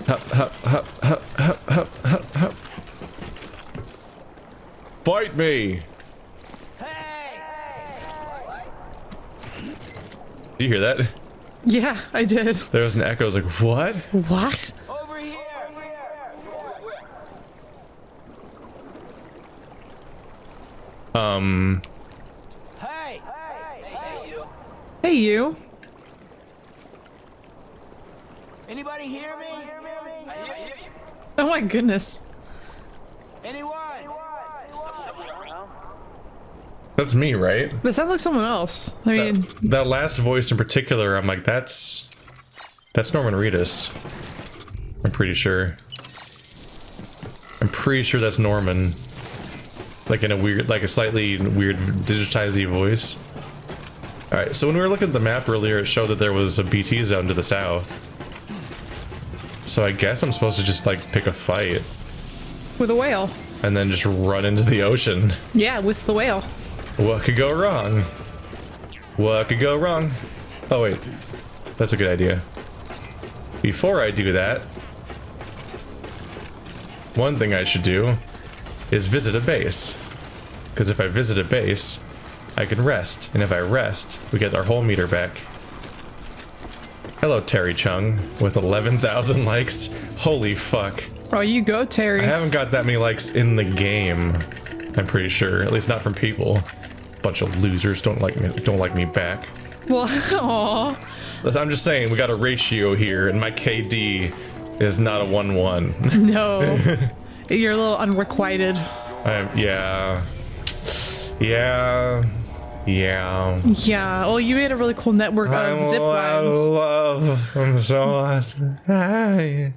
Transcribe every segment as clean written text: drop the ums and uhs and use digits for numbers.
Hup, hup, hup, hup, hup, hup, hup, hup. Fight me! Do you hear that? Yeah, I did. There was an echo. I was like, what? What? Over here. Hey. Hey, you. Hey, you. Anybody hear me? I hear you. Oh my goodness. Anyone? That's me, right? That sounds like someone else. I mean, That last voice in particular, I'm like, that's Norman Reedus. I'm pretty sure. I'm pretty sure that's Norman. Like in a weird, like a slightly weird digitized voice. Alright, so when we were looking at the map earlier, it showed that there was a BT zone to the south. So I guess I'm supposed to just like pick a fight. with a whale. And then just run into the ocean. Yeah, with the whale. What could go wrong? What could go wrong? Oh wait, that's a good idea. Before I do that, one thing I should do is visit a base. Because if I visit a base, I can rest. And if I rest, we get our whole meter back. Hello, Terry Chung, with 11,000 likes. Holy fuck. Oh, you go, Terry. I haven't got that many likes in the game, I'm pretty sure. At least not from people. Bunch of losers don't like me back. Well, aww. I'm just saying, we got a ratio here, and my KD is not a 1-1. No. You're a little unrequited. Yeah. Yeah. Yeah. Yeah. Well, you made a really cool network of zip lines. Love. I'm so lost. I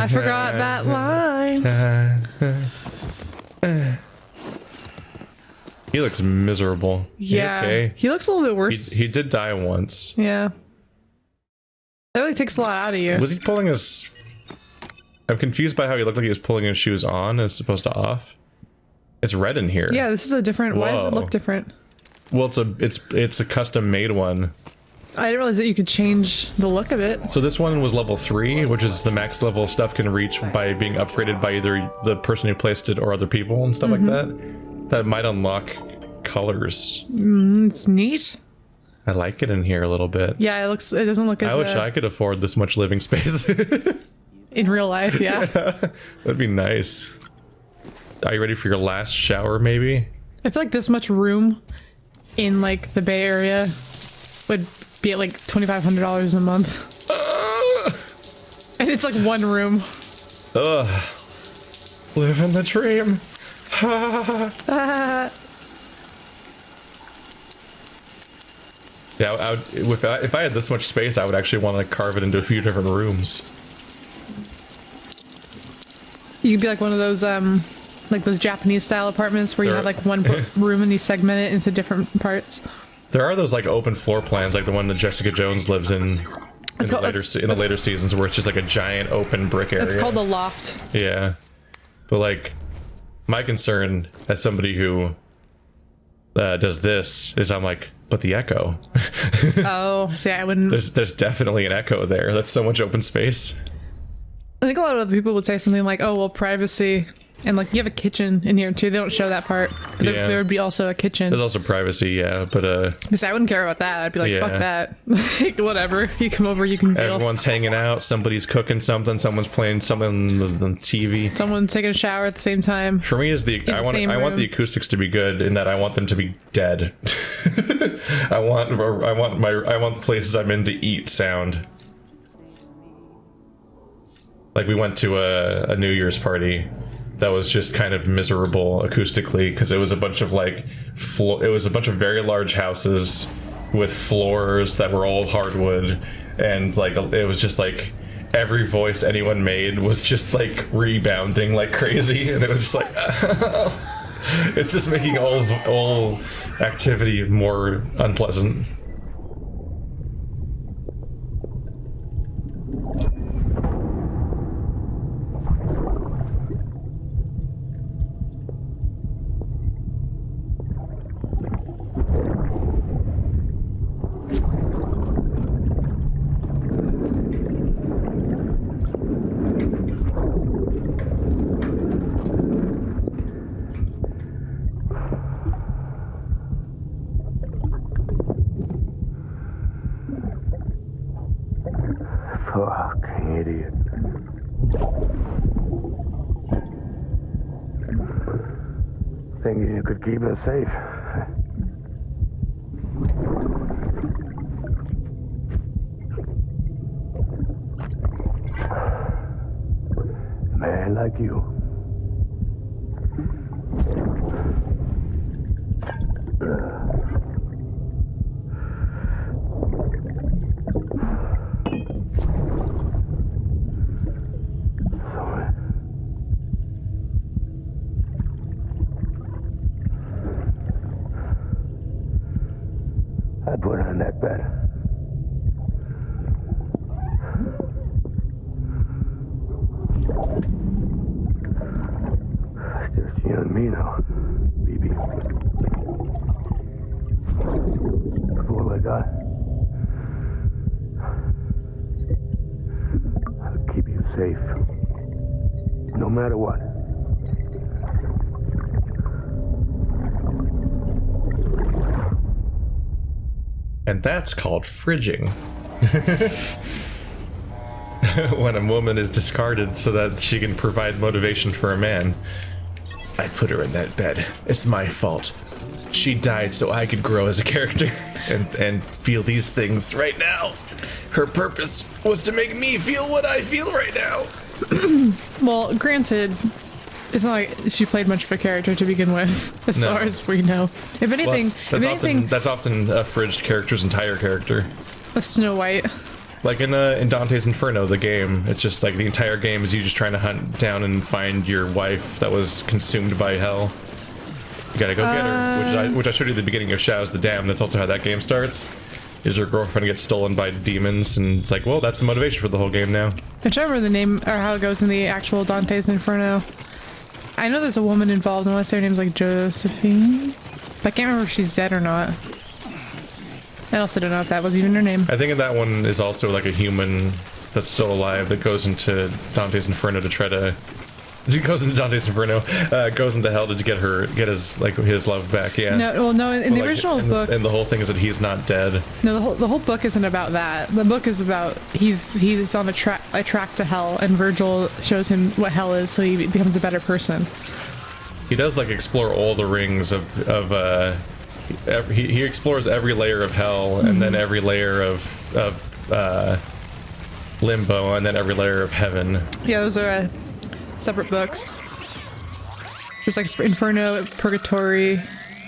forgot that line. He looks miserable. Yeah. Okay. He looks a little bit worse. He did die once. Yeah. That really takes a lot out of you. Was he pulling his... I'm confused by how he looked like he was pulling his shoes on as opposed to off. It's red in here. Yeah, this is a different... Why does it look different? Well, it's a custom made one. I didn't realize that you could change the look of it. So this one was level 3, which is the max level stuff can reach by being upgraded by either the person who placed it or other people and stuff like that. That might unlock colors. It's neat. I like it in here a little bit. Yeah, it doesn't look as... I wish I could afford this much living space. in real life, yeah. That'd be nice. Are you ready for your last shower, maybe? I feel like this much room in, like, the Bay Area would be at, like, $2,500 a month. And it's, like, one room. Ugh. Living the dream. Yeah, if I had this much space, I would actually want to carve it into a few different rooms. You could be like one of those, like those Japanese style apartments where you have like one room and you segment it into different parts. There are those like open floor plans, like the one that Jessica Jones lives in the later seasons, where it's just like a giant open brick area. It's called a loft. Yeah, but like my concern as somebody who does this is I'm like, but the echo. Oh, see, I wouldn't. There's definitely an echo there. That's so much open space. I think a lot of other people would say something like, "Oh, well, privacy." And like you have a kitchen in here too. They don't show that part. But there would be also a kitchen. There's also privacy, yeah, but because I wouldn't care about that. I'd be like, fuck that. Like, whatever. You come over, you can deal. Everyone's hanging out, somebody's cooking something, someone's playing something on TV. Someone's taking a shower at the same time. For me is I want the acoustics to be good in that I want them to be dead. I want the places I'm in to eat sound. Like we went to a New Year's party that was just kind of miserable acoustically because it was a bunch of like it was a bunch of very large houses with floors that were all hardwood, and like it was just like every voice anyone made was just like rebounding like crazy, and it was just like it's just making all activity more unpleasant. Fucking idiot. Thinking you could keep us safe. Man like you. I put her in that bed. It's just you and me now, baby. That's all I got. I'll keep you safe, no matter what. And that's called fridging. When a woman is discarded so that she can provide motivation for a man. I put her in that bed. It's my fault. She died so I could grow as a character and feel these things right now. Her purpose was to make me feel what I feel right now. Well, granted, it's not like she played much of a character to begin with, as far as we know. If anything, that's often a fridged character's entire character. a Snow White. Like in Dante's Inferno, the game, it's just like the entire game is you just trying to hunt down and find your wife that was consumed by hell. You gotta go get her, which I showed you at the beginning of Shadows the Dam. That's also how that game starts. Is your girlfriend gets stolen by demons, and it's like, well, that's the motivation for the whole game now. I'm trying to remember the name or how it goes in the actual Dante's Inferno. I know there's a woman involved, unless her name's like Josephine. But I can't remember if she's dead or not. I also don't know if that was even her name. I think that one is also like a human that's still alive that goes into Dante's Inferno to try to. He goes into Dante's Inferno, goes into hell to get his love back. Yeah. No, well, no. In the original book, and the whole thing is that he's not dead. No, the whole book isn't about that. The book is about he's on a track to hell, and Virgil shows him what hell is, so he becomes a better person. He does like explore all the rings of he explores every layer of hell, and then every layer of limbo, and then every layer of heaven. Yeah, those are separate books. There's like Inferno, Purgatorio,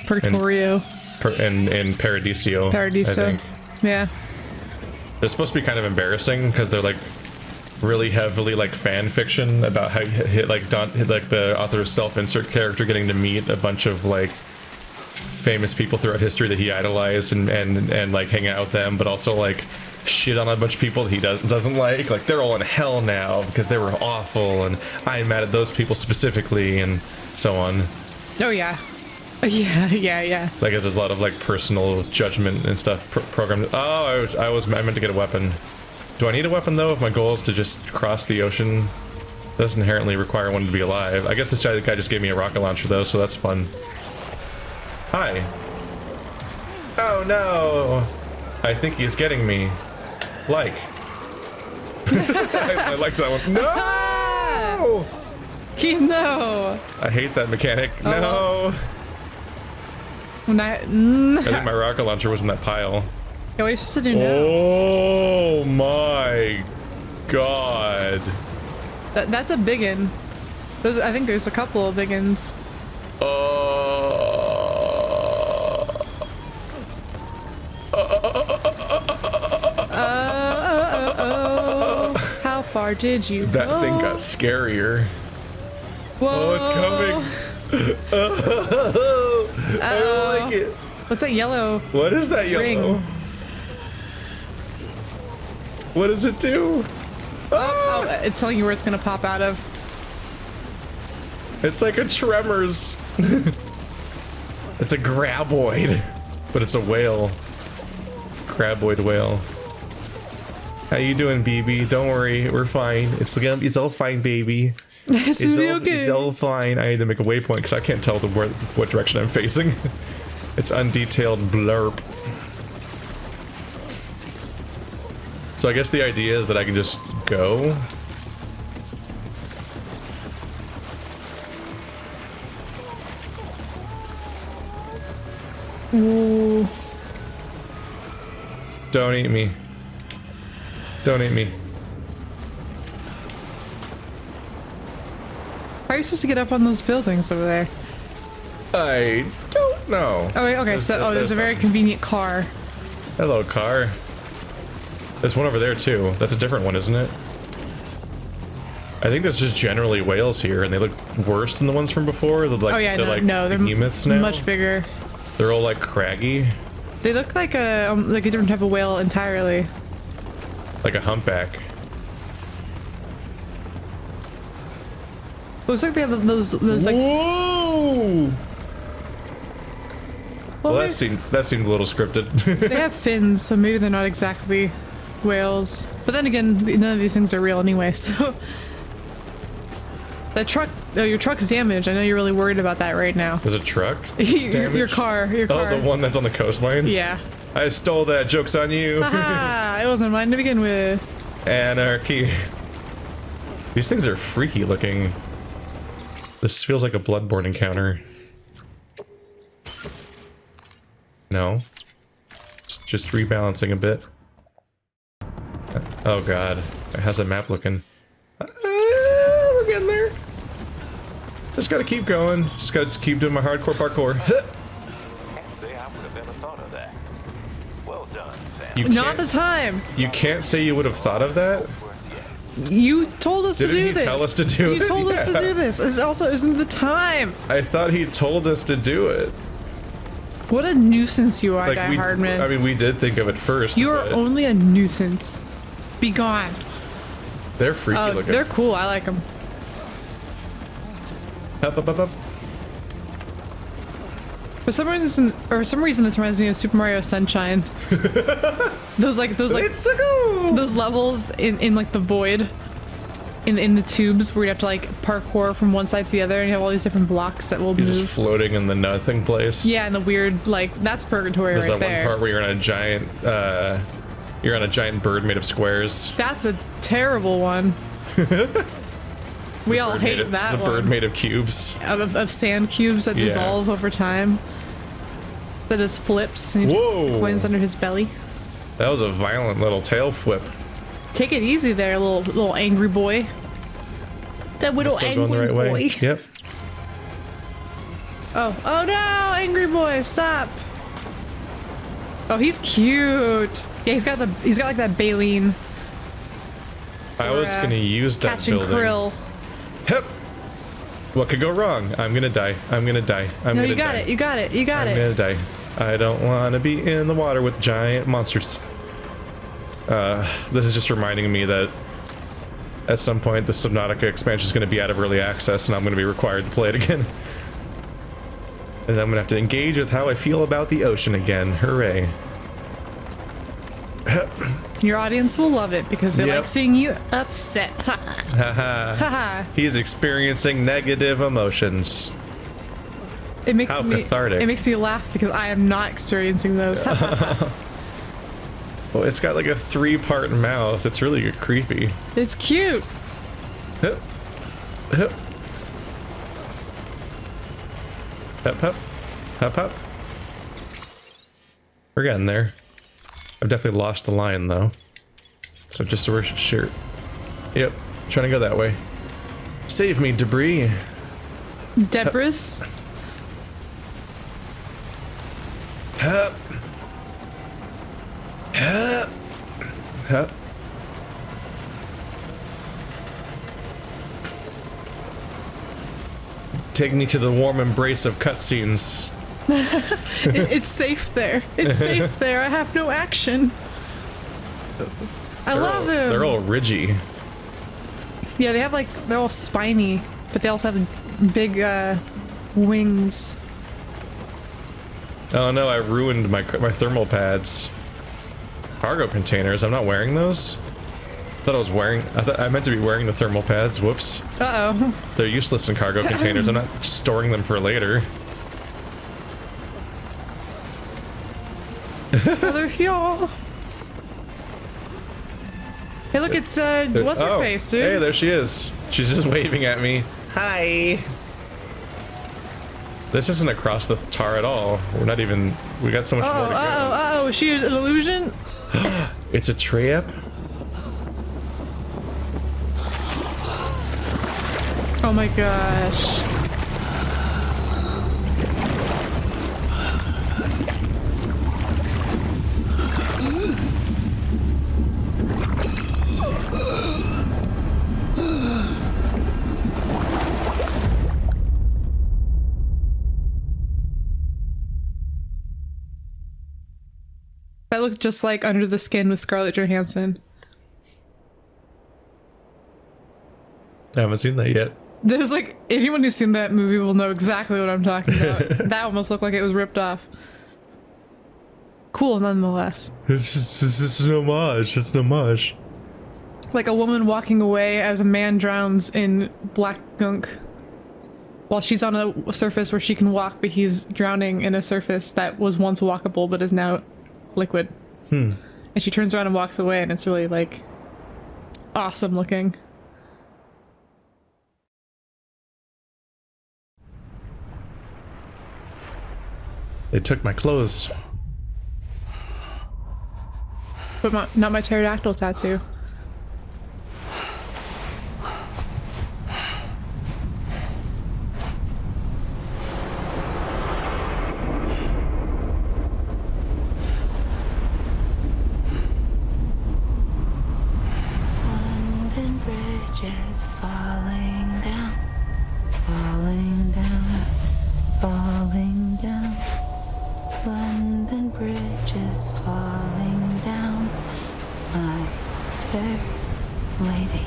and Paradiso. Paradiso. I think. Yeah. They're supposed to be kind of embarrassing because they're like really heavily like fan fiction about how like the author's self-insert character getting to meet a bunch of like famous people throughout history that he idolized and like hang out with them, but also like shit on a bunch of people that he doesn't like they're all in hell now because they were awful, and I'm mad at those people specifically, and so on. Oh yeah. Yeah. Like there's a lot of like personal judgment and stuff programmed. Oh, I meant to get a weapon. Do I need a weapon though if my goal is to just cross the ocean? It doesn't inherently require one to be alive. I guess this guy just gave me a rocket launcher though, so that's fun. Hi. Oh no! I think he's getting me. Like. I like that one. No! No! I hate that mechanic. Oh, no! Well. I think my rocket launcher was in that pile. Yeah, what are you supposed to do now? Oh my god. That's a biggin. I think there's a couple of biggins. How far did you go? That thing got scarier. Whoa. Oh, it's coming. I don't like it. What's that yellow? What is that yellow? Ring. What does it do? Oh, it's telling you where it's gonna pop out of. It's like a Tremors. It's a graboid, but it's a whale. Graboid whale. How you doing, BB? Don't worry, we're fine. It's all fine, baby. It's all fine. I need to make a waypoint because I can't tell what direction I'm facing. It's undetailed blurb. So I guess the idea is that I can just go. Ooh. Don't eat me. Don't eat me. How are you supposed to get up on those buildings over there? I don't know. Oh, wait, okay, there's a very convenient car. Hello, car. There's one over there too. That's a different one, isn't it? I think there's just generally whales here, and they look worse than the ones from before. They're like, Oh yeah, they're they're behemoths now. much bigger. They're all like craggy, They look like a different type of whale entirely. like a humpback. Looks like they have those like. Whoa! Well, that seemed a little scripted. They have fins, so maybe they're not exactly whales. But then again, none of these things are real anyway. So that truck, your truck's damaged. I know you're really worried about that right now. There's a truck. your car. Oh, the one that's on the coastline. Yeah. I stole that. Joke's on you. Haha! It wasn't mine to begin with. Anarchy. These things are freaky looking. This feels like a Bloodborne encounter. No. Just rebalancing a bit. Oh god. How's that map looking? We're getting there. Just gotta keep going. Just gotta keep doing my hardcore parkour. Can't say I would have ever thought of that. Well done, Sam. You Not can't- the time. You can't say you would have thought of that? You told us to Didn't do he this. tell us to do it? You told us to Yeah. do this. This also isn't the time. I thought he told us to do it. What a nuisance you are, Die we, Hardman. I mean, we did think of it first. You are but only a nuisance. Be gone. They're freaky Oh, looking. they're cool. I like them. Up, up, up, up. For some reason, this reminds me of Super Mario Sunshine. those It's so cool. those levels in like the void, in the tubes where you have to like parkour from one side to the other, and you have all these different blocks that will You're move. just floating in the nothing place. Yeah, and the weird like that's purgatory There's right that there. one part where you're on a giant, bird made of squares. That's a terrible one. We all Bird made hate of- that the one. bird made of cubes. Of sand cubes that Yeah. dissolve over time. That just flips and Whoa. coins under his belly. That was a violent little tail flip. Take it easy there, little angry boy. That little Still angry going the right boy. way. Yep. Oh no, angry boy, stop. Oh, he's cute. Yeah, he's got like that baleen I was gonna use that catching building. krill. Hep. What could go wrong? I'm gonna die. I'm gonna die. I'm No, gonna you got die. it. You got it. You got I'm it. gonna die. I don't want to be in the water with giant monsters. This is just reminding me that at some point the Subnautica expansion is going to be out of early access, and I'm going to be required to play it again. And I'm going to have to engage with how I feel about the ocean again. Hooray. Your audience will love it because they Yep. like seeing you upset. Haha. Haha. He's experiencing negative emotions. It makes How me cathartic. It makes me laugh because I am not experiencing those. Well, it's got like a 3-part mouth. It's really creepy. It's cute. Hup. Hup. Hup, hup. Hup, hup. We're getting there. I've definitely lost the line, though. So just so we're sure. Yep. Trying to go that way. Save me, debris. Debris. Hup. Hup. Hup. Take me to the warm embrace of cutscenes. It's safe there. It's safe there. I have no action. I love him. They're all ridgy. Yeah, they have like they're all spiny, but they also have big wings. Oh no, I ruined my thermal pads. Cargo containers. I'm not wearing those. I meant to be wearing the thermal pads. Whoops. Uh-oh. They're useless in cargo containers. I'm not storing them for later. Oh, they're here. Hey, look, it's what's her face, dude? Hey, there she is. She's just waving at me. Hi. This isn't across the tar at all. We're not even. We got so much more to go. Oh, is she an illusion? It's a trap. Oh my gosh. That looked just like Under the Skin with Scarlett Johansson. I haven't seen that yet. There's like, anyone who's seen that movie will know exactly what I'm talking about. That almost looked like it was ripped off. Cool nonetheless. It's an homage. It's an homage. Like a woman walking away as a man drowns in black gunk. While she's on a surface where she can walk, but he's drowning in a surface that was once walkable but is now liquid. And she turns around and walks away, and it's really like awesome looking. They took my clothes. But not my pterodactyl tattoo. London Bridge is falling down, falling down, falling down. London Bridge is falling down, my fair lady.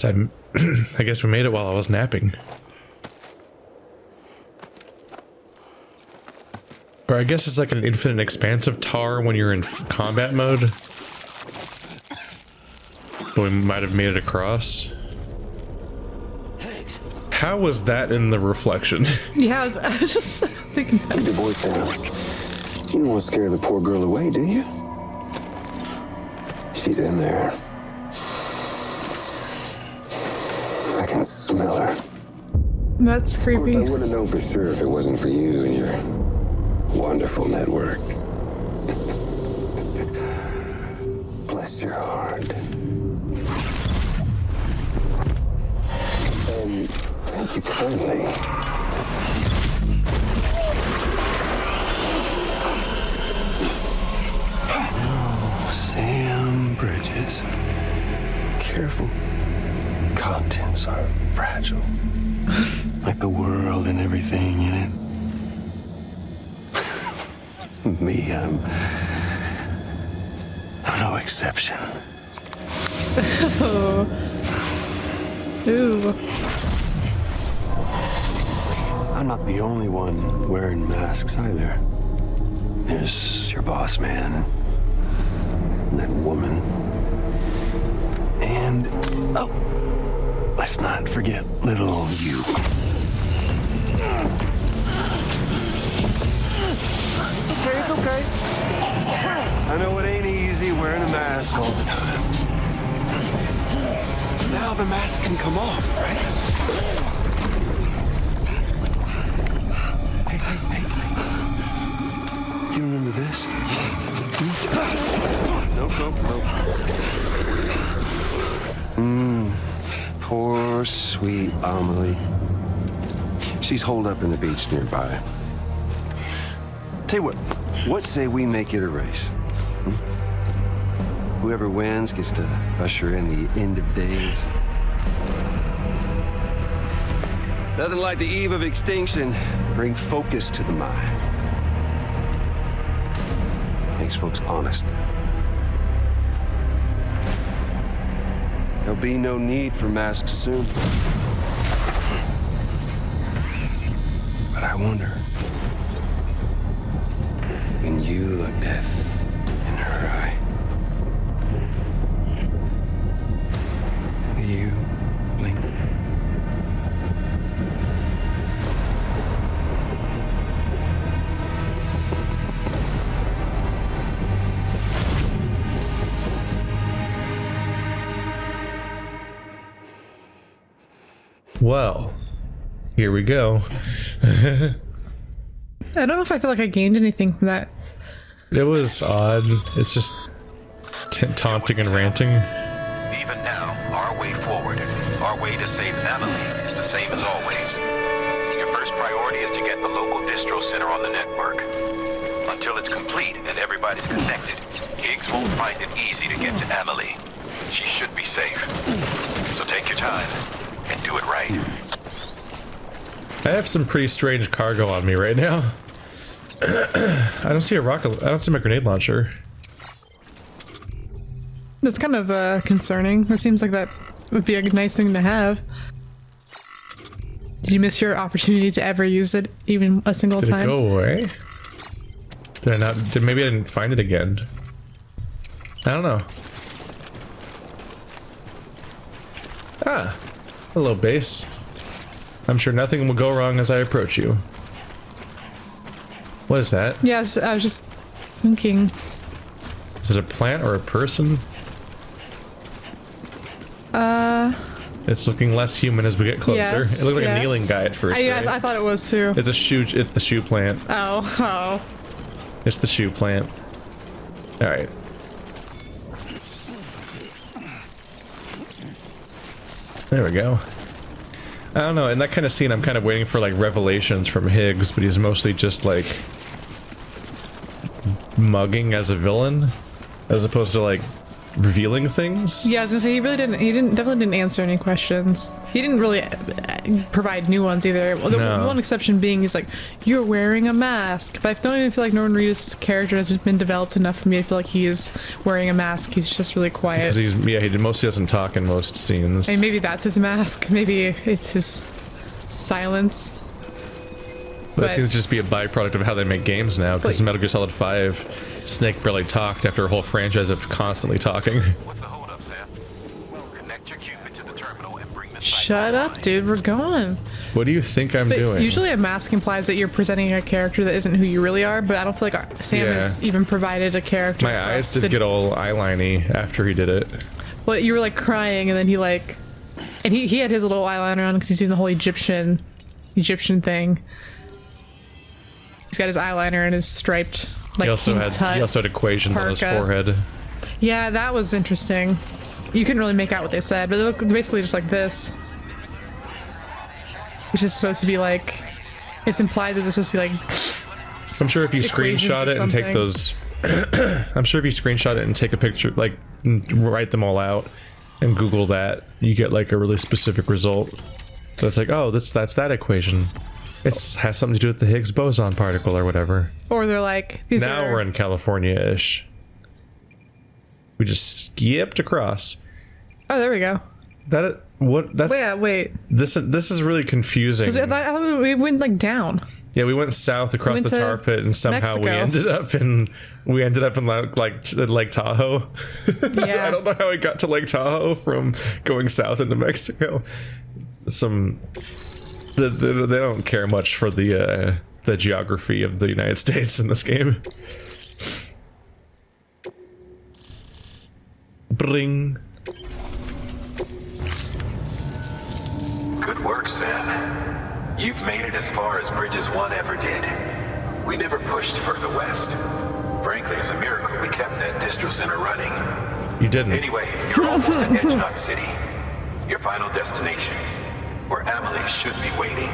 I guess we made it while I was napping. Or I guess it's like an infinite expanse of tar when you're in combat mode. But we might have made it across. How was that in the reflection? Yeah, I was just thinking that. Keep your voice down. You don't want to scare the poor girl away, do you? She's in there. I can smell her. That's Of course, I creepy. would have known for sure if it wasn't for you and your wonderful network. Bless your heart. And thank you kindly. Oh, Sam Bridges. Careful. Contents are fragile. Like the world and everything in it. Me, I'm no exception. Oh. Ooh. I'm not the only one wearing masks either. There's your boss man, and that woman, and oh, let's not forget little old you. Okay, it's okay. I know it ain't easy wearing a mask all the time. Now the mask can come off, right? nope. Poor sweet Amelie. She's holed up in the beach nearby. Tell you what say we make it a race? Whoever wins gets to usher in the end of days. Nothing like the eve of extinction. Bring focus to the mind. Makes folks honest. There'll be no need for masks soon. But I wonder, when you look death in her eye, will you blink? Well, here we go. I don't know if I feel like I gained anything from that. It was odd. It's just taunting and ranting. Even now, our way forward, our way to save Amelie is the same as always. Your first priority is to get the local distro center on the network. Until it's complete and everybody's connected, Higgs won't find it easy to get to Amelie. She should be safe. So take your time and do it right. I have some pretty strange cargo on me right now. I don't see I don't see my grenade launcher. That's kind of concerning. It seems like that would be a nice thing to have. Did you miss your opportunity to ever use it, even a single Did time? it go away? Did I not? Maybe I didn't find it again. I don't know. Ah, hello base. I'm sure nothing will go wrong as I approach you. What is that? Yeah, I was just thinking. Is it a plant or a person? It's looking less human as we get closer. Yes, It looked like yes. a kneeling guy at first. Right? I thought it was too. It's a shoe. It's the shoe plant. Oh. It's the shoe plant. All right. There we go. I don't know. In that kind of scene, I'm kind of waiting for like revelations from Higgs, but he's mostly just like mugging as a villain, as opposed to like revealing things. Yeah, I was gonna say he definitely didn't answer any questions. He didn't really provide new ones either. Well, the one exception being he's like, "You're wearing a mask," but I don't even feel like Norman Reedus' character has been developed enough for me to feel like he is wearing a mask. He's just really quiet. Because he mostly doesn't talk in most scenes. And maybe that's his mask. Maybe it's his silence. But that seems to just be a byproduct of how they make games now, because Metal Gear Solid 5, Snake barely talked after a whole franchise of constantly talking. What's the holdup, Sam? Connect your Cupid to the terminal and bring the Shut up, dude. We're going. What do you think I'm doing? Usually a mask implies that you're presenting a character that isn't who you really are, but I don't feel like Sam has even provided a character. My eyes did get all eyeliney after he did it. Well, you were like crying, and then he like, and he had his little eyeliner on because he's doing the whole Egyptian thing. He's got his eyeliner and his striped like he also had equations on his forehead. Yeah, that was interesting. You couldn't really make out what they said, but they look basically just like this. Which is supposed to be like, it's implied that it's supposed to be like. I'm sure if you screenshot it and take those, I'm sure if you screenshot it and take a picture, like write them all out and Google that, you get like a really specific result. That's like, oh, that's that equation. It has something to do with the Higgs boson particle or whatever. Or they're like, now we're in California-ish. We just skipped across. Oh, there we go. Wait. This is really confusing. I thought we went like down. Yeah, we went south across the tar pit, and somehow Mexico. we ended up in like Lake Tahoe. Yeah. I don't know how we got to Lake Tahoe from going south into Mexico. They don't care much for the geography of the United States in this game. Bring. Good work, Sam. You've made it as far as Bridges 1 ever did. We never pushed further west. Frankly, it's a miracle we kept that distro center running. You didn't. Anyway, you're almost at Edgenot City, your final destination, where Amelie should be waiting.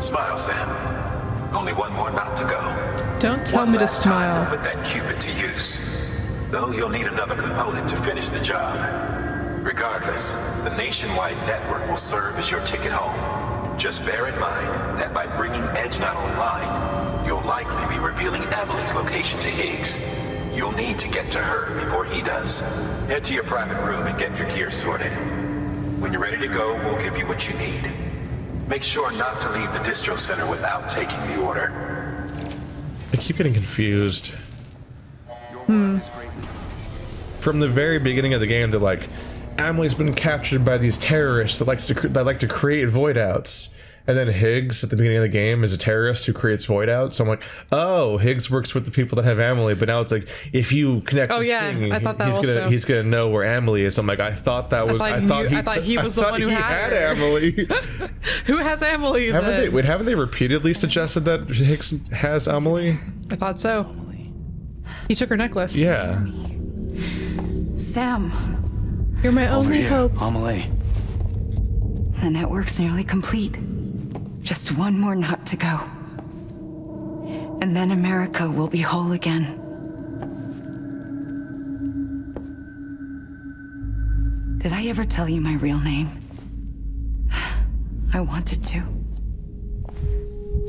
Smile, Sam. Only one more knot to go. Don't tell me to smile. Put that Cupid to use. Though you'll need another component to finish the job. Regardless, the nationwide network will serve as your ticket home. Just bear in mind that by bringing Edgenot online, you'll likely be revealing Amelie's location to Higgs. You'll need to get to her before he does. Head to your private room and get your gear sorted. When you're ready to go, we'll give you what you need. Make sure not to leave the distro center without taking the order. I keep getting confused. From the very beginning of the game, they're like, Amelie's been captured by these terrorists that like to create void outs. And then Higgs at the beginning of the game is a terrorist who creates void outs. So I'm like, oh, Higgs works with the people that have Amelie. But now it's like, if you connect this thing, I thought that he's gonna know where Amelie is. I'm like, I thought he was the one who had her. Amelie. Who has Amelie? Haven't they repeatedly suggested that Higgs has Amelie? I thought so. He took her necklace. Yeah. Sam, You're my only hope. Amelie. the network's nearly complete. Just one more knot to go. And then America will be whole again. Did I ever tell you my real name? I wanted to.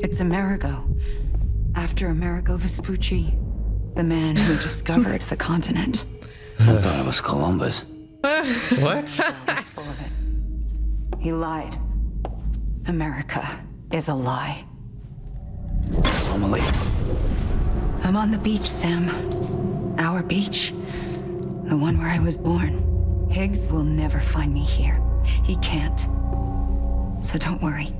It's Amerigo, after Amerigo Vespucci, the man who discovered the continent. I thought it was Columbus. What? He's full of it. He lied. America is a lie. Amelie. I'm on the beach, Sam. Our beach. The one where I was born. Higgs will never find me here. He can't. So don't worry.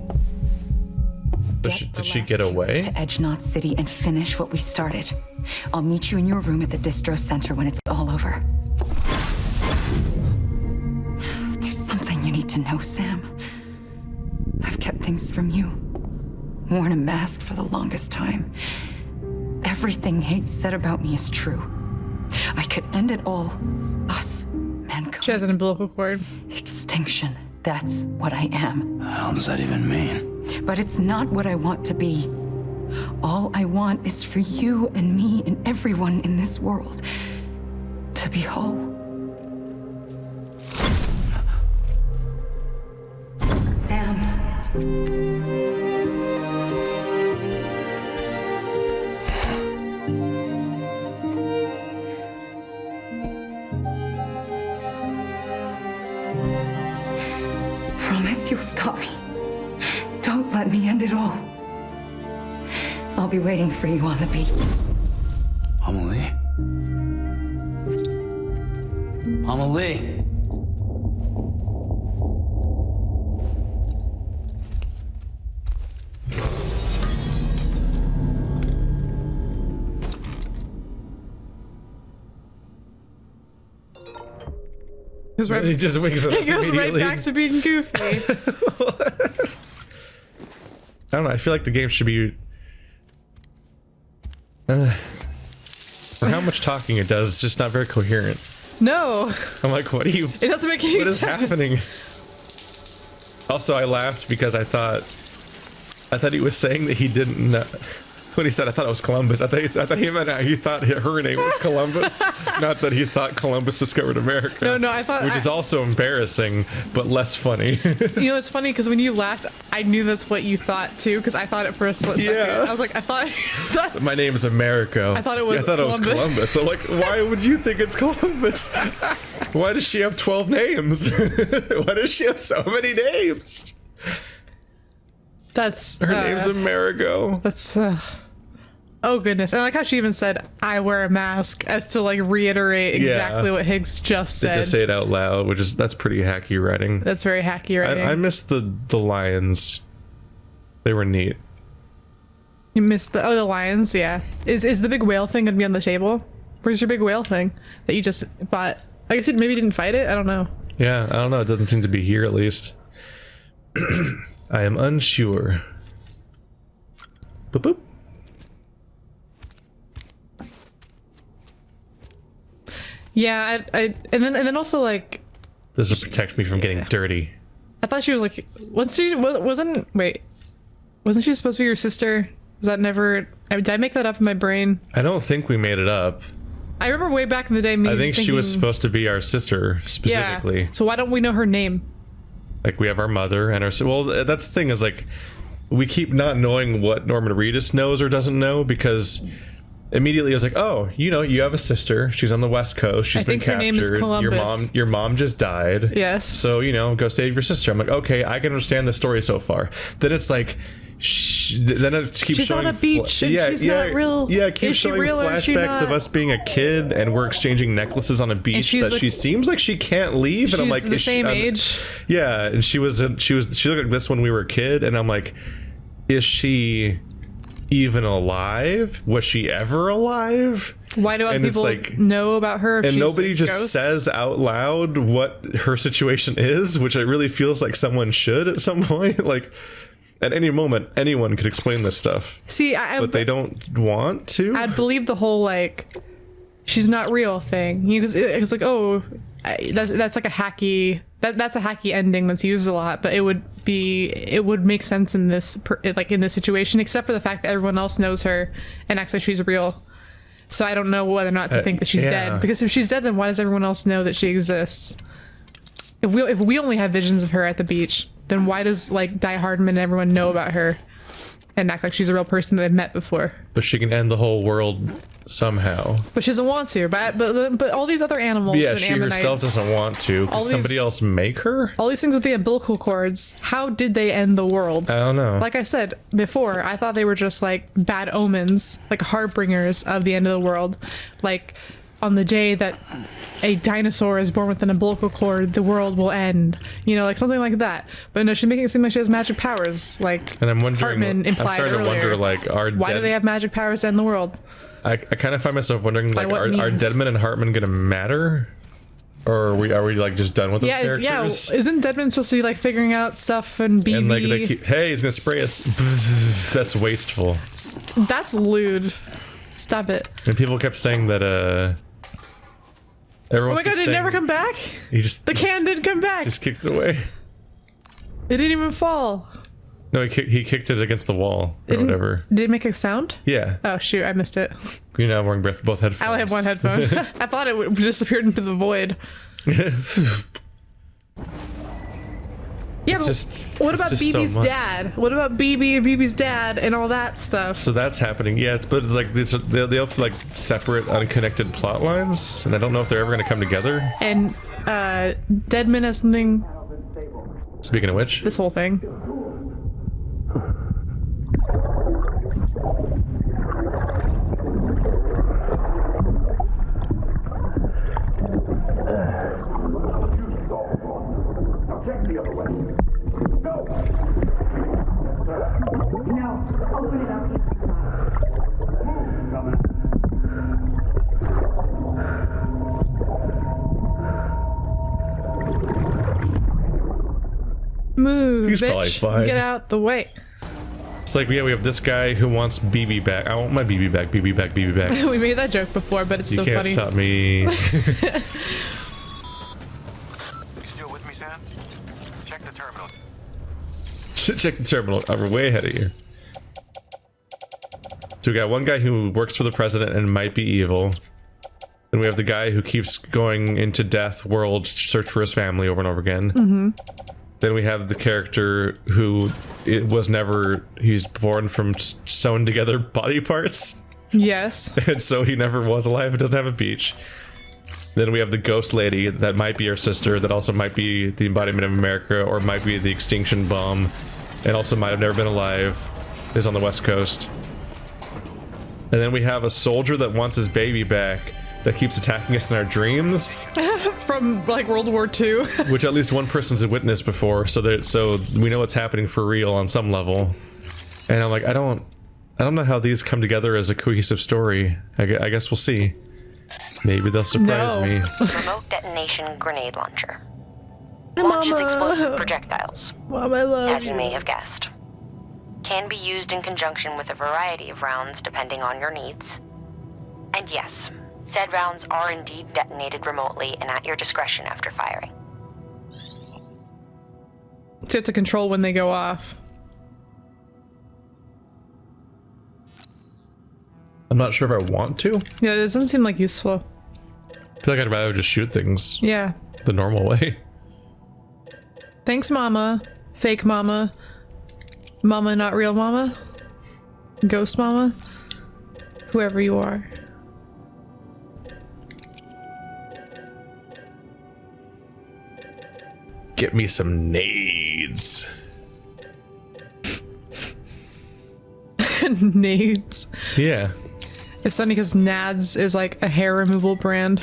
Did she get away? To Edgenot City and finish what we started. I'll meet you in your room at the distro center when it's all over. There's something you need to know, Sam. I've kept things from you. Worn a mask for the longest time. Everything Higgs said about me is true. I could end it all. Us, mankind. She has an umbilical cord. Extinction. That's what I am. The hell does that even mean? But it's not what I want to be. All I want is for you and me and everyone in this world to be whole. Sam. Promise you'll stop me. Don't let me end it all. I'll be waiting for you on the beach. Amelie? Amelie? He just wakes up. He goes right back to being goofy. I don't know. I feel like the game should be. For how much talking it does, it's just not very coherent. No, I'm like, what are you? it doesn't make any What is sense. happening? Also, I laughed because I thought he was saying that he didn't know. When he said, I thought it was Columbus. I thought he meant he thought her name was Columbus, not that he thought Columbus discovered America. No, I thought. Which is also embarrassing, but less funny. You know, it's funny because when you laughed, I knew that's what you thought too. Because I thought it for a split second. Yeah. I was like, I thought. My name is Americo. I thought it was I thought it was Columbus. Columbus. So like, why would you think it's Columbus? Why does she have 12 names? Why does she have so many names? That's Her name's Amerigo. That's. Oh goodness! And I like how she even said, "I wear a mask," as to like reiterate exactly what Higgs just They said. just say it out loud, that's pretty hacky writing. That's very hacky writing. I missed the lions. They were neat. You missed the lions. Yeah. Is the big whale thing gonna be on the table? Where's your big whale thing that you just bought? I guess it maybe didn't fight it. I don't know. Yeah, I don't know. It doesn't seem to be here at least. I am unsure. Boop boop. Yeah, and then also like This will protect me from getting dirty. I thought she was like wasn't she supposed to be your sister? Was that never? Did I make that up in my brain? I don't think we made it up. I remember way back in the day. I think she was supposed to be our sister specifically. Yeah. So why don't we know her name? Like we have our mother and our. Well, that's the thing is like, we keep not knowing what Norman Reedus knows or doesn't know because immediately I was like, oh, you know, you have a sister. She's on the West Coast. She's been captured. Her name is Columbus. Your mom just died. Yes. So you know, go save your sister. I'm like, okay, I can understand the story so far. Then it's like. Then it keeps she's showing on a beach and she's not real. Yeah, it keeps is she showing real or is she flashbacks not? of us being a kid and we're exchanging necklaces on a beach that she seems like she can't leave. And I'm like, the same age. Yeah, and she looked like this when we were a kid, and I'm like, is she even alive? Was she ever alive? Why do other people know about her? If And she's nobody a just ghost? says out loud what her situation is, which it really feels like someone should at some point. Like. At any moment, anyone could explain this stuff. See, but they don't want to. I'd believe the whole like, she's not real thing. It's like, oh, that's like a hacky. That's a hacky ending that's used a lot. But it would make sense in this in this situation, except for the fact that everyone else knows her and acts like she's real. So I don't know whether or not to think that she's dead. Because if she's dead, then why does everyone else know that she exists? If we only have visions of her at the beach, then why does like Die Hardman and everyone know about her and act like she's a real person that they've met before? But she can end the whole world somehow. But she doesn't want to. But all these other animals. Yeah, and she ammonites, herself doesn't want to. Could somebody else make her? All these things with the umbilical cords. How did they end the world? I don't know. Like I said before, I thought they were just like bad omens, like harbingers of the end of the world. Like on the day that a dinosaur is born with an umbilical cord, the world will end. You know, like something like that. But no, she's making it seem like she has magic powers. Like, and I'm wondering, Hartman implied I'm starting earlier. to wonder, like, why do they have magic powers to end the world? I kind of find myself wondering, like, are means? Deadman and Hartman gonna matter? Or are we like just done with those characters? Yeah, isn't Deadman supposed to be like figuring out stuff and BB? And like they keep, hey, he's gonna spray us. That's wasteful. That's lewd. Stop it. And people kept saying that everyone. Oh my god, did it never come back? The can didn't come back. Just kicked it away. It didn't even fall. No, he kicked it against the wall or whatever. Did it make a sound? Yeah. Oh shoot, I missed it. You're now wearing both headphones. I only have one headphone. I thought it would disappeared into the void. Yeah, what about BB's dad? What about BB and BB's dad and all that stuff? So that's happening, yeah. But like they have like separate, unconnected plot lines, and I don't know if they're ever going to come together. And Deadman has something. Speaking of which, this whole thing. Move, he's bitch. probably fine. Get out the way. It's like, yeah, we have this guy who wants BB back. I want my BB back, BB back, BB back. We made that joke before, but it's you so funny. You can't stop me. You still with me, Sam? Check the terminal. Check the terminal. We're way ahead of you. So we got one guy who works for the president and might be evil. Then we have the guy who keeps going into death world to search for his family over and over again. Mm-hmm. Then we have the character who he's born from sewn together body parts. Yes. And so he never was alive. It doesn't have a beach. Then we have the ghost lady that might be our sister, that also might be the embodiment of America, or might be the extinction bomb, and also might have never been alive, is on the West Coast. And then we have a soldier that wants his baby back, that keeps attacking us in our dreams. From like World War II. Which at least one person's witnessed before, so we know what's happening for real on some level. And I'm like, I don't know how these come together as a cohesive story. I guess we'll see. Maybe they'll surprise me. Remote detonation grenade launcher. Launches explosive projectiles. Mom, I love as you may have guessed. Can be used in conjunction with a variety of rounds depending on your needs. And yes, Said rounds are indeed detonated remotely and at your discretion after firing. So you have to control when they go off. I'm not sure if I want to. Yeah, it doesn't seem like useful. I feel like I'd rather just shoot things Yeah. the normal way. Thanks, Mama. Fake Mama. Mama, not real Mama. Ghost Mama. Whoever you are. Get me some nades. Nades. Yeah. It's funny because Nads is like a hair removal brand.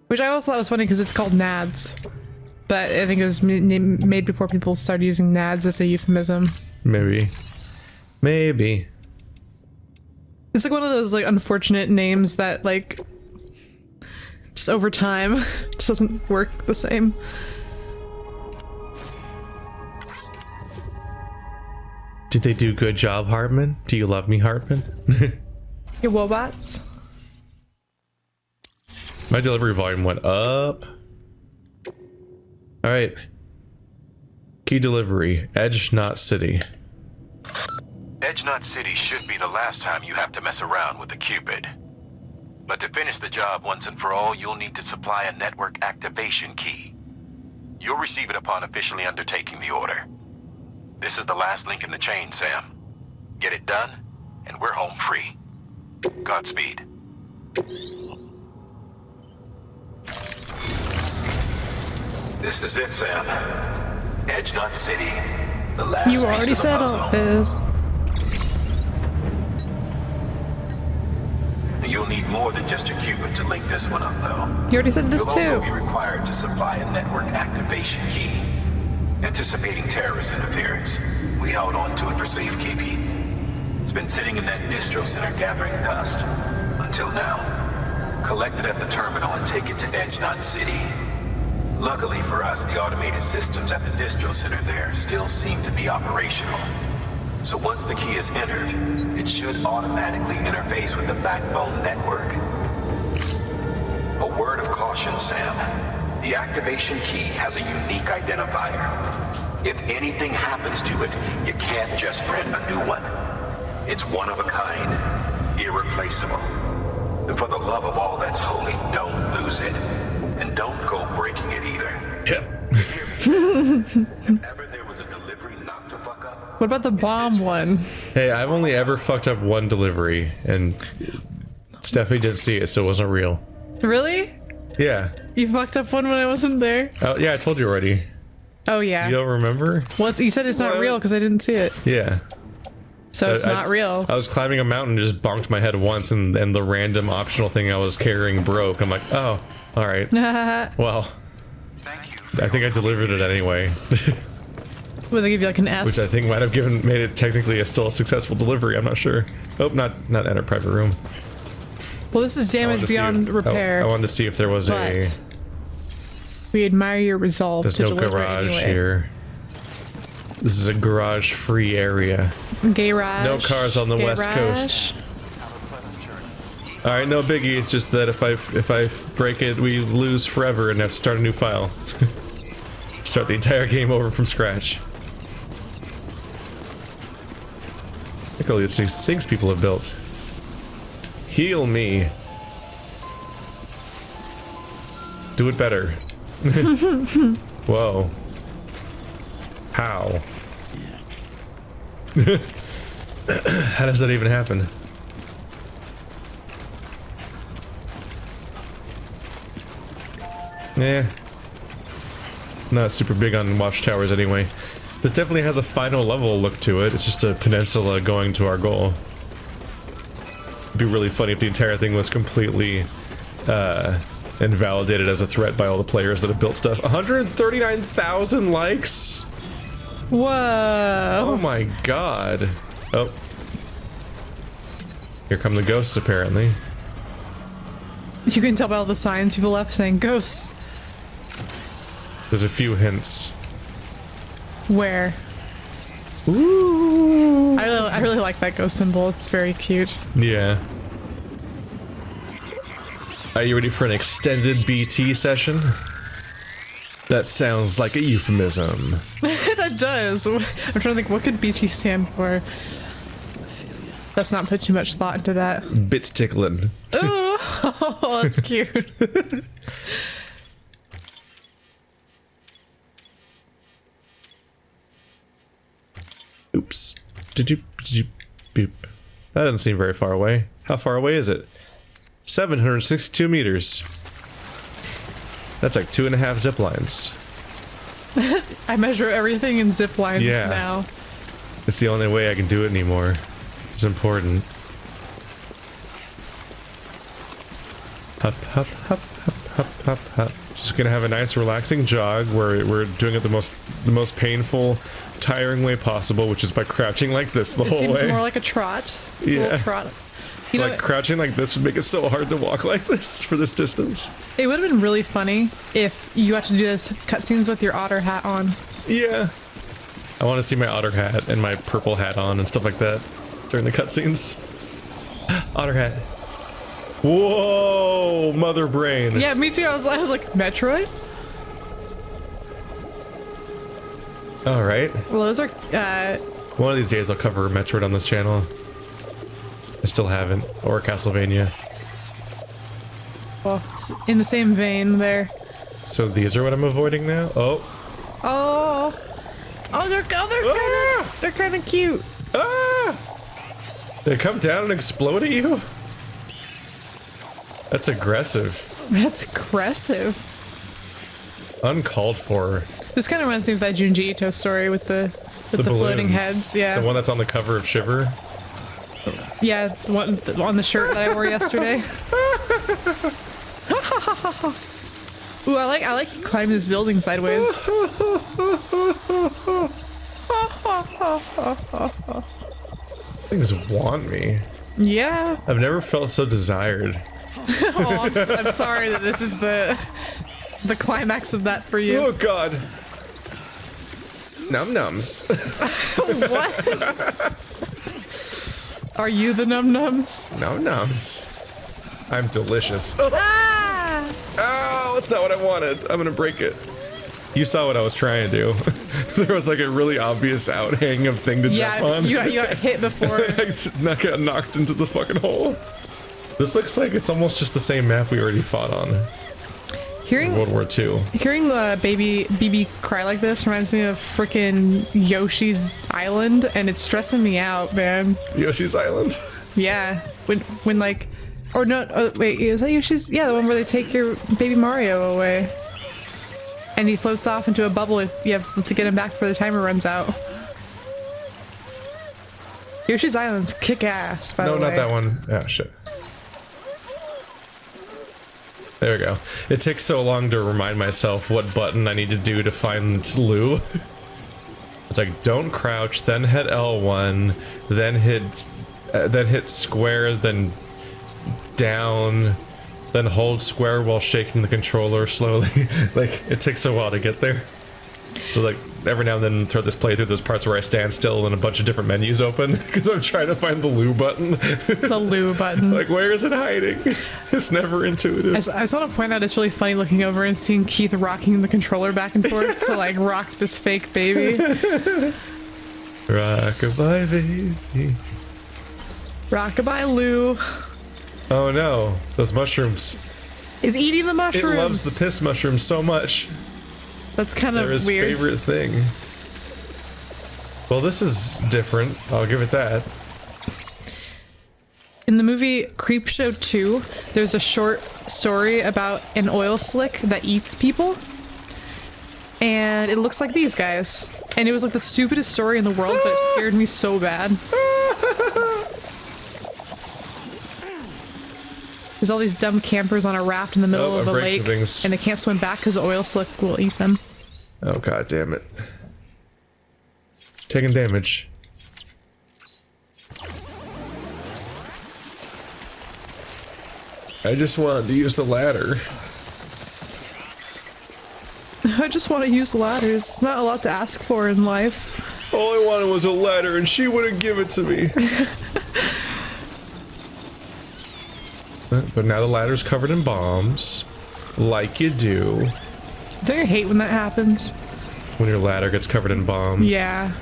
Which I also thought was funny because it's called Nads. But I think it was made before people started using Nads as a euphemism. Maybe. Maybe. It's like one of those like unfortunate names that like just over time just doesn't work the same. Did they do a good job, Hartman? Do you love me, Hartman? Your wobots? My delivery volume went up. Alright. Key delivery. Edge, not city. Edge Knot City should be the last time you have to mess around with the Cupid. But to finish the job once and for all, you'll need to supply a network activation key. You'll receive it upon officially undertaking the order. This is the last link in the chain, Sam. Get it done, and we're home free. Godspeed. This is it, Sam. Edge Knot City. The last You piece already of the said puzzle. all this. You'll need more than just a Cupid to link this one up, though. You already said this You'll too. also be required to supply a network activation key. Anticipating terrorist interference, we held on to it for safekeeping. It's been sitting in that distro center gathering dust. Until now. Collect it at the terminal and take it to Edge Knot City. Luckily for us, the automated systems at the distro center there still seem to be operational. So once the key is entered, it should automatically interface with the backbone network. A word of caution, Sam. The activation key has a unique identifier. If anything happens to it, you can't just print a new one. It's one of a kind, irreplaceable. And for the love of all that's holy, don't lose it. And don't go breaking it either. If ever there was a delivery not to fuck up, What about the bomb one? Hey, I've only ever fucked up one delivery, and Stephanie didn't see it, so it wasn't real. Really? Yeah. You fucked up one when I wasn't there? Oh, yeah, I told you already. Oh yeah. You don't remember? Well, you said it's not real because I didn't see it. Yeah. So it's not real. I was climbing a mountain, just bonked my head once, and the random optional thing I was carrying broke. I'm like, oh, all right. Well, I think I delivered it anyway. Would they give you like an F? Which I think might have made it technically still a successful delivery. I'm not sure. Oh, not enter private room. Well, this is damage beyond repair. I wanted to see if there was a. We admire your resolve. There's to no deliver garage anyway. here. This is a garage-free area. Garage. No cars on the West Coast. All right, no biggie. It's just that if I break it, we lose forever and have to start a new file. Start the entire game over from scratch. Look at all these things people have built. Heal me. Do it better. Whoa. How? How does that even happen? Yeah. Not super big on watchtowers anyway. This definitely has a final level look to it. It's just a peninsula going to our goal. It'd be really funny if the entire thing was completely invalidated as a threat by all the players that have built stuff. 139,000 likes? Whoa. Oh my god. Oh. Here come the ghosts, apparently. You can tell by all the signs people left saying ghosts. There's a few hints. Where? Ooh. I really like that ghost symbol. It's very cute. Yeah. Are you ready for an extended BT session? That sounds like a euphemism. That does. I'm trying to think, what could BT stand for? Let's not put too much thought into that. Bits tickling. Oh, that's cute. Oops. Did you boop? That doesn't seem very far away. How far away is it? 762 meters. That's like 2.5 zip lines. I measure everything in zip lines Yeah. now. It's the only way I can do it anymore. It's important. Hop, hop, hop, hop, hop, hop, hop. Just gonna have a nice relaxing jog where we're doing it the most painful, tiring way possible, which is by crouching like this the It whole seems way. more like a trot. Yeah. Little trot. You know, Like crouching like this would make it so hard to walk like this for this distance. it would have been really funny if you had to do those cutscenes with your otter hat on. Yeah. I want to see my otter hat and my purple hat on and stuff like that during the cutscenes. Otter hat. Whoa, mother brain. Yeah, me too. I was like, Metroid? All right. Well, those are, One of these days I'll cover Metroid on this channel. I still haven't. Or Castlevania. well, in the same vein there. So these are what I'm avoiding now? Oh. Oh. Oh, they're kind of cute. Ah! They come down and explode at you? That's aggressive. That's aggressive. Uncalled for. This kind of reminds me of that Junji Ito story with the floating balloons. heads. Yeah. The one that's on the cover of Shiver. Yeah, the one on the shirt that I wore yesterday. Ooh, I like climbing this building sideways. Things want me. Yeah. I've never felt so desired. Oh, I'm sorry that this is the climax of that for you. Oh god. Num nums. What? Are you the num nums? Num nums. I'm delicious. Ah! Oh, that's not what I wanted. I'm gonna break it. You saw what I was trying to do. There was like a really obvious outhang of thing to jump on. Yeah, you got hit before. I got knocked into the fucking hole. This looks like it's almost just the same map we already fought on. Hearing World War II. Hearing baby BB cry like this reminds me of frickin' Yoshi's Island, and it's stressing me out, man. Yoshi's Island? Yeah, when like, or no, wait, is that Yoshi's? Yeah, the one where they take your baby Mario away, and he floats off into a bubble. You have to get him back before the timer runs out. Yoshi's Island's kick ass. By the way. No, not that one. Oh shit. There we go. It takes so long to remind myself what button I need to do to find Lou. It's like don't crouch, then hit L1, then hit square, then down, then hold square while shaking the controller slowly. Like it takes a while to get there. So like every now and then throughout this playthrough, there's parts where I stand still and a bunch of different menus open because I'm trying to find the Lou button. The Lou button. Like where is it hiding? It's never intuitive. I just want to point out it's really funny looking over and seeing Keith rocking the controller back and forth to like rock this fake baby. Rockabye baby. Rockabye Lou Oh no, those mushrooms. is eating the mushrooms. It loves the piss mushrooms so much. That's kind of They're his weird. favorite thing. Well, this is different. I'll give it that. In the movie Creepshow 2, there's a short story about an oil slick that eats people. And it looks like these guys. And it was like the stupidest story in the world, but it scared me so bad. There's all these dumb campers on a raft in the middle Oh, of a I'm breaking lake, things. and they can't swim back because the oil slick will eat them. Oh god damn it. Taking damage. I just wanted to use the ladder. I just want to use ladders. It's not a lot to ask for in life. All I wanted was a ladder and she wouldn't give it to me. But now the ladder's covered in bombs. Like you do. Don't you hate when that happens? When your ladder gets covered in bombs. Yeah.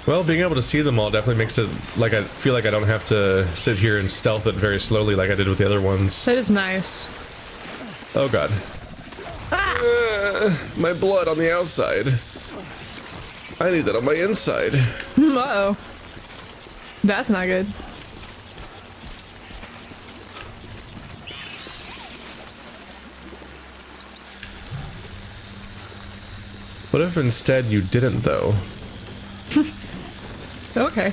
Well, being able to see them all definitely makes it like I feel like I don't have to sit here and stealth it very slowly like I did with the other ones. That is nice. Oh god. My blood on the outside. I need that on my inside. Uh-oh. That's not good. What if instead you didn't, though? Okay.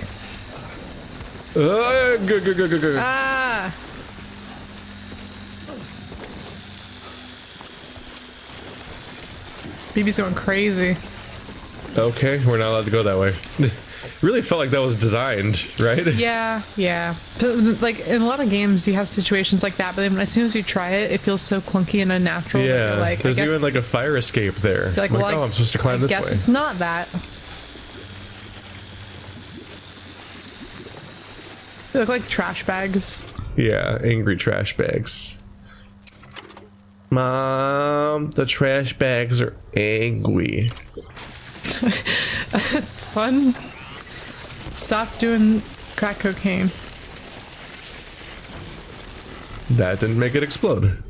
Good. Ah! BB's going crazy. Okay, we're not allowed to go that way. Really felt like that was designed, right? Yeah, yeah. Like, in a lot of games, you have situations like that, but then as soon as you try it, it feels so clunky and unnatural. Yeah, that you're like, there's even like a fire escape there. You're like, I'm well, oh, I'm supposed to climb this way. I guess it's not that. They look like trash bags. Yeah, angry trash bags. Mom, the trash bags are angry. Son, stop doing crack cocaine. That didn't make it explode.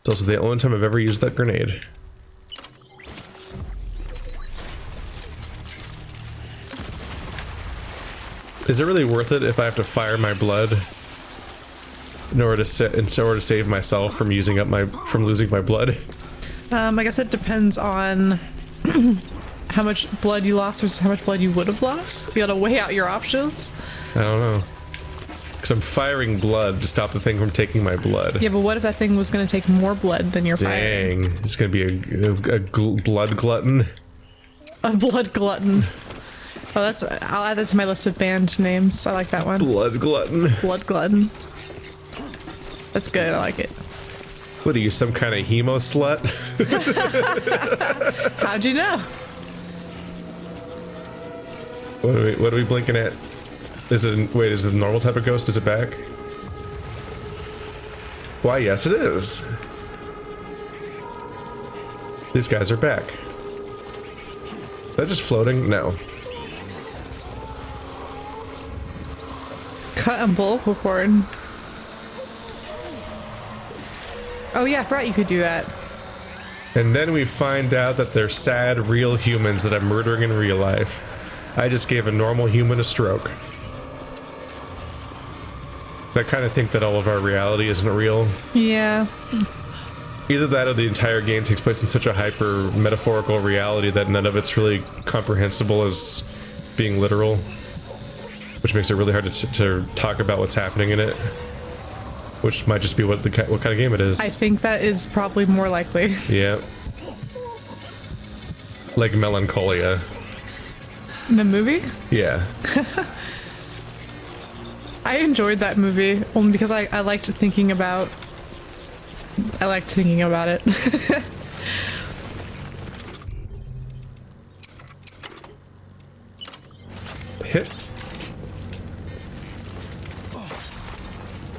It's also the only time I've ever used that grenade. Is it really worth it if I have to fire my blood in order to save myself from losing my blood? I guess it depends on how much blood you lost versus how much blood you would have lost. You gotta weigh out your options. I don't know. Because I'm firing blood to stop the thing from taking my blood. Yeah, but what if that thing was gonna take more blood than you're firing? Dang, it's gonna be a blood glutton. A blood glutton. Oh, I'll add that to my list of band names. I like that one. Blood glutton. Blood glutton. That's good, I like it. What are you, some kind of hemo slut? How'd you know? What are we blinking at? Is it the normal type of ghost? Is it back? Why, yes it is. These guys are back. Is that just floating? No. Cut umbilical cord. Oh yeah, I forgot you could do that. And then we find out that they're sad, real humans that I'm murdering in real life. I just gave a normal human a stroke. I kind of think that all of our reality isn't real. Yeah. Either that or the entire game takes place in such a hyper metaphorical reality that none of it's really comprehensible as being literal. Which makes it really hard to talk about what's happening in it. Which might just be what kind of game it is. I think that is probably more likely. Yeah. Like Melancholia. The movie? Yeah. I enjoyed that movie only because I liked thinking about it. Hit.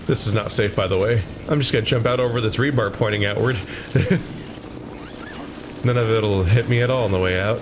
This is not safe, by the way. I'm just gonna jump out over this rebar pointing outward. None of it'll hit me at all on the way out.